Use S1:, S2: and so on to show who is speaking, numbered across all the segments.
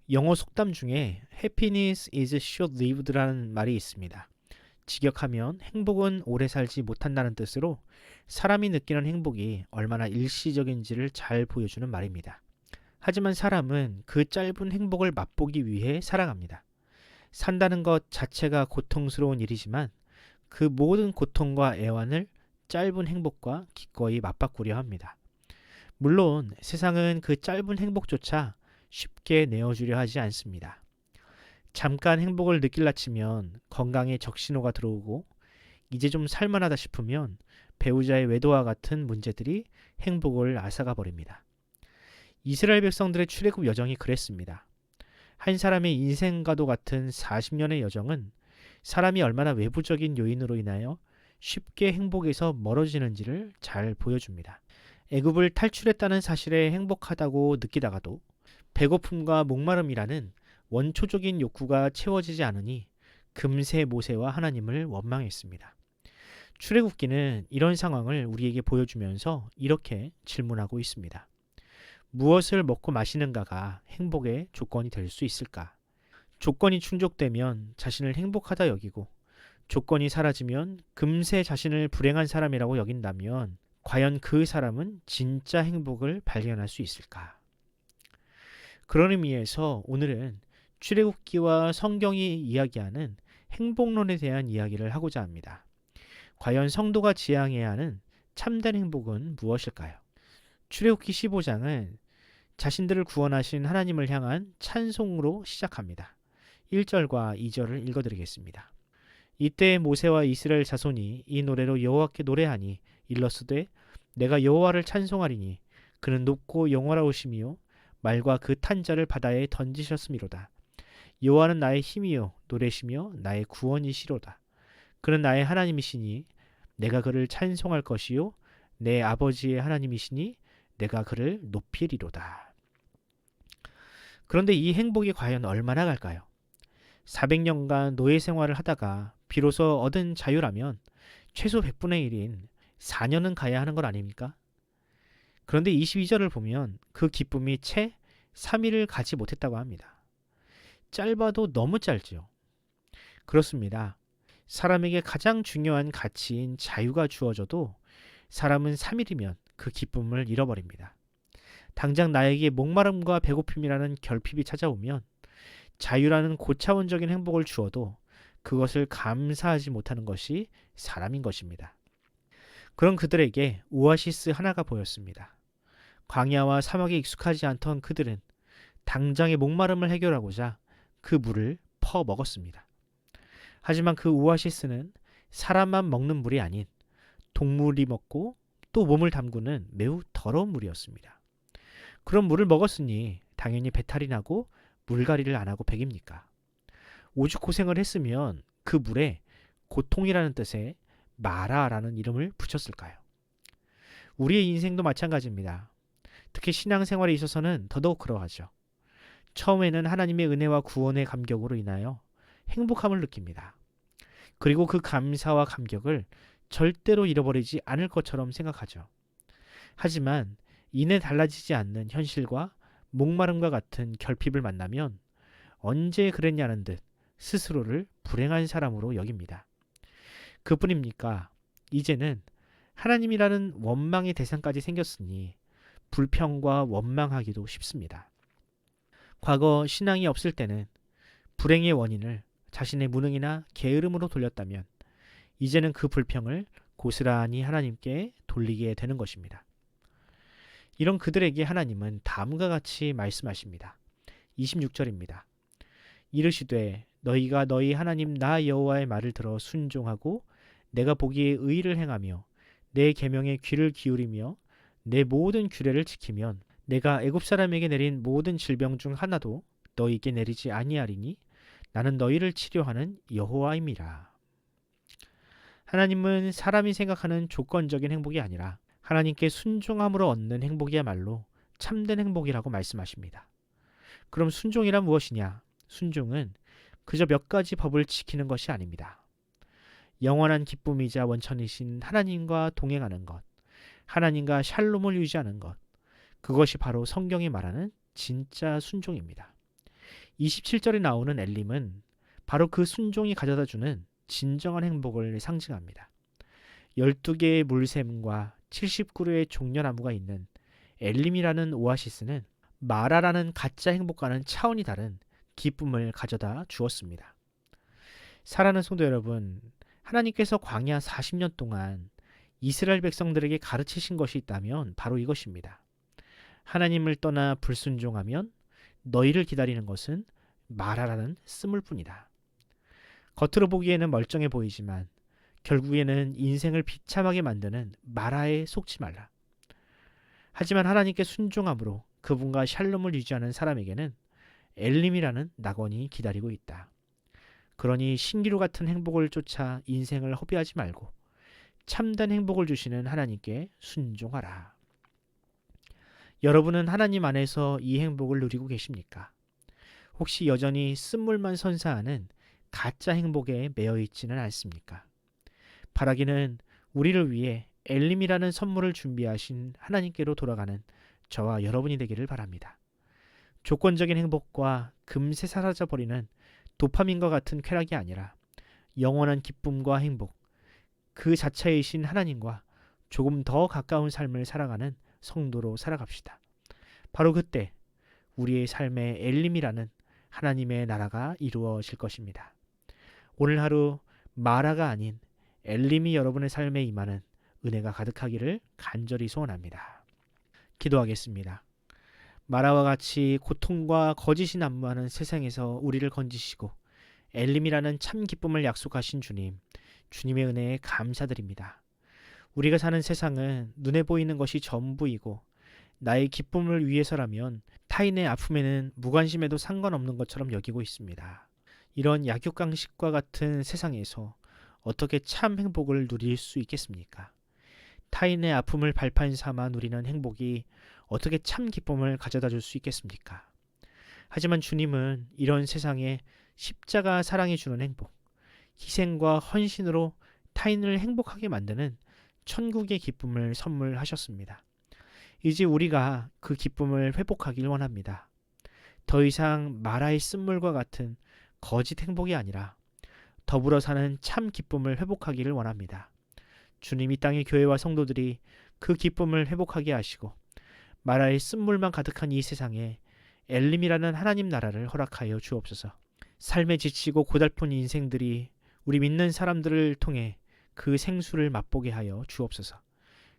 S1: 영어 속담 중에 happiness is short-lived라는 말이 있습니다. 직역하면 행복은 오래 살지 못한다는 뜻으로 사람이 느끼는 행복이 얼마나 일시적인지를 잘 보여주는 말입니다. 하지만 사람은 그 짧은 행복을 맛보기 위해 살아갑니다. 산다는 것 자체가 고통스러운 일이지만 그 모든 고통과 애환을 짧은 행복과 기꺼이 맞바꾸려 합니다. 물론 세상은 그 짧은 행복조차 쉽게 내어주려 하지 않습니다. 잠깐 행복을 느낄라 치면 건강에 적신호가 들어오고 이제 좀 살만하다 싶으면 배우자의 외도와 같은 문제들이 행복을 앗아가 버립니다. 이스라엘 백성들의 출애굽 여정이 그랬습니다. 한 사람의 인생과도 같은 40년의 여정은 사람이 얼마나 외부적인 요인으로 인하여 쉽게 행복에서 멀어지는지를 잘 보여줍니다. 애굽을 탈출했다는 사실에 행복하다고 느끼다가도 배고픔과 목마름이라는 원초적인 욕구가 채워지지 않으니 금세 모세와 하나님을 원망했습니다. 출애굽기는 이런 상황을 우리에게 보여주면서 이렇게 질문하고 있습니다. 무엇을 먹고 마시는가가 행복의 조건이 될 수 있을까? 조건이 충족되면 자신을 행복하다 여기고 조건이 사라지면 금세 자신을 불행한 사람이라고 여긴다면 과연 그 사람은 진짜 행복을 발견할 수 있을까? 그런 의미에서 오늘은 출애굽기와 성경이 이야기하는 행복론에 대한 이야기를 하고자 합니다. 과연 성도가 지향해야 하는 참된 행복은 무엇일까요? 출애굽기 15장은 자신들을 구원하신 하나님을 향한 찬송으로 시작합니다. 1절과 2절을 읽어드리겠습니다. 이때 모세와 이스라엘 자손이 이 노래로 여호와께 노래하니 일러스되 내가 여호와를 찬송하리니 그는 높고 영원하오시며 말과 그 탄자를 바다에 던지셨음이로다. 여호와는 나의 힘이요 노래시며 나의 구원이시로다. 그는 나의 하나님이시니 내가 그를 찬송할 것이요 내 아버지의 하나님이시니 내가 그를 높이리로다. 그런데 이 행복이 과연 얼마나 갈까요? 400년간 노예 생활을 하다가 비로소 얻은 자유라면 최소 100분의 1인 4년은 가야 하는 것 아닙니까? 그런데 22절을 보면 그 기쁨이 채 3일을 가지 못했다고 합니다. 짧아도 너무 짧지요. 그렇습니다. 사람에게 가장 중요한 가치인 자유가 주어져도 사람은 3일이면 그 기쁨을 잃어버립니다. 당장 나에게 목마름과 배고픔이라는 결핍이 찾아오면 자유라는 고차원적인 행복을 주어도 그것을 감사하지 못하는 것이 사람인 것입니다. 그런 그들에게 오아시스 하나가 보였습니다. 광야와 사막에 익숙하지 않던 그들은 당장의 목마름을 해결하고자 그 물을 퍼먹었습니다. 하지만 그 오아시스는 사람만 먹는 물이 아닌 동물이 먹고 또 몸을 담그는 매우 더러운 물이었습니다. 그런 물을 먹었으니 당연히 배탈이 나고 물갈이를 안 하고 백입니까? 오죽 고생을 했으면 그 물에 고통이라는 뜻의 마라라는 이름을 붙였을까요? 우리의 인생도 마찬가지입니다. 특히 신앙생활에 있어서는 더더욱 그러하죠. 처음에는 하나님의 은혜와 구원의 감격으로 인하여 행복함을 느낍니다. 그리고 그 감사와 감격을 절대로 잃어버리지 않을 것처럼 생각하죠. 하지만 이내 달라지지 않는 현실과 목마름과 같은 결핍을 만나면 언제 그랬냐는 듯 스스로를 불행한 사람으로 여깁니다. 그뿐입니까? 이제는 하나님이라는 원망의 대상까지 생겼으니 불평과 원망하기도 쉽습니다. 과거 신앙이 없을 때는 불행의 원인을 자신의 무능이나 게으름으로 돌렸다면 이제는 그 불평을 고스란히 하나님께 돌리게 되는 것입니다. 이런 그들에게 하나님은 다음과 같이 말씀하십니다. 26절입니다. 이르시되 너희가 너희 하나님 나 여호와의 말을 들어 순종하고 내가 보기에 의를 행하며 내 계명에 귀를 기울이며 내 모든 규례를 지키면 내가 애굽 사람에게 내린 모든 질병 중 하나도 너희에게 내리지 아니하리니 나는 너희를 치료하는 여호와임이라. 하나님은 사람이 생각하는 조건적인 행복이 아니라 하나님께 순종함으로 얻는 행복이야말로 참된 행복이라고 말씀하십니다. 그럼 순종이란 무엇이냐? 순종은 그저 몇 가지 법을 지키는 것이 아닙니다. 영원한 기쁨이자 원천이신 하나님과 동행하는 것, 하나님과 샬롬을 유지하는 것, 그것이 바로 성경이 말하는 진짜 순종입니다. 27절에 나오는 엘림은 바로 그 순종이 가져다주는 진정한 행복을 상징합니다. 12개의 물샘과 79그루의 종려나무가 있는 엘림이라는 오아시스는 마라라는 가짜 행복과는 차원이 다른 기쁨을 가져다 주었습니다. 사랑하는 성도 여러분, 하나님께서 광야 40년 동안 이스라엘 백성들에게 가르치신 것이 있다면 바로 이것입니다. 하나님을 떠나 불순종하면 너희를 기다리는 것은 마라라는 쓴물뿐이다. 겉으로 보기에는 멀쩡해 보이지만 결국에는 인생을 비참하게 만드는 마라에 속지 말라. 하지만 하나님께 순종함으로 그분과 샬롬을 유지하는 사람에게는 엘림이라는 낙원이 기다리고 있다. 그러니 신기루 같은 행복을 쫓아 인생을 허비하지 말고 참된 행복을 주시는 하나님께 순종하라. 여러분은 하나님 안에서 이 행복을 누리고 계십니까? 혹시 여전히 쓴물만 선사하는 가짜 행복에 매여 있지는 않습니까? 바라기는 우리를 위해 엘림이라는 선물을 준비하신 하나님께로 돌아가는 저와 여러분이 되기를 바랍니다. 조건적인 행복과 금세 사라져버리는 도파민과 같은 쾌락이 아니라 영원한 기쁨과 행복, 그 자체이신 하나님과 조금 더 가까운 삶을 살아가는 성도로 살아갑시다. 바로 그때 우리의 삶의 엘림이라는 하나님의 나라가 이루어질 것입니다. 오늘 하루 마라가 아닌 엘림이 여러분의 삶에 임하는 은혜가 가득하기를 간절히 소원합니다. 기도하겠습니다. 마라와 같이 고통과 거짓이 난무하는 세상에서 우리를 건지시고 엘림이라는 참 기쁨을 약속하신 주님, 주님의 은혜에 감사드립니다. 우리가 사는 세상은 눈에 보이는 것이 전부이고 나의 기쁨을 위해서라면 타인의 아픔에는 무관심해도 상관없는 것처럼 여기고 있습니다. 이런 약육강식과 같은 세상에서 어떻게 참 행복을 누릴 수 있겠습니까? 타인의 아픔을 발판 삼아 누리는 행복이 어떻게 참 기쁨을 가져다 줄 수 있겠습니까? 하지만 주님은 이런 세상에 십자가 사랑이 주는 행복, 희생과 헌신으로 타인을 행복하게 만드는 천국의 기쁨을 선물하셨습니다. 이제 우리가 그 기쁨을 회복하길 원합니다. 더 이상 마라의 쓴물과 같은 거짓 행복이 아니라 더불어 사는 참 기쁨을 회복하기를 원합니다. 주님, 이 땅의 교회와 성도들이 그 기쁨을 회복하게 하시고 마라의 쓴물만 가득한 이 세상에 엘림이라는 하나님 나라를 허락하여 주옵소서. 삶에 지치고 고달픈 인생들이 우리 믿는 사람들을 통해 그 생수를 맛보게 하여 주옵소서.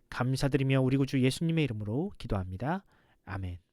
S1: 감사드리며 우리 구주 예수님의 이름으로 기도합니다. 아멘.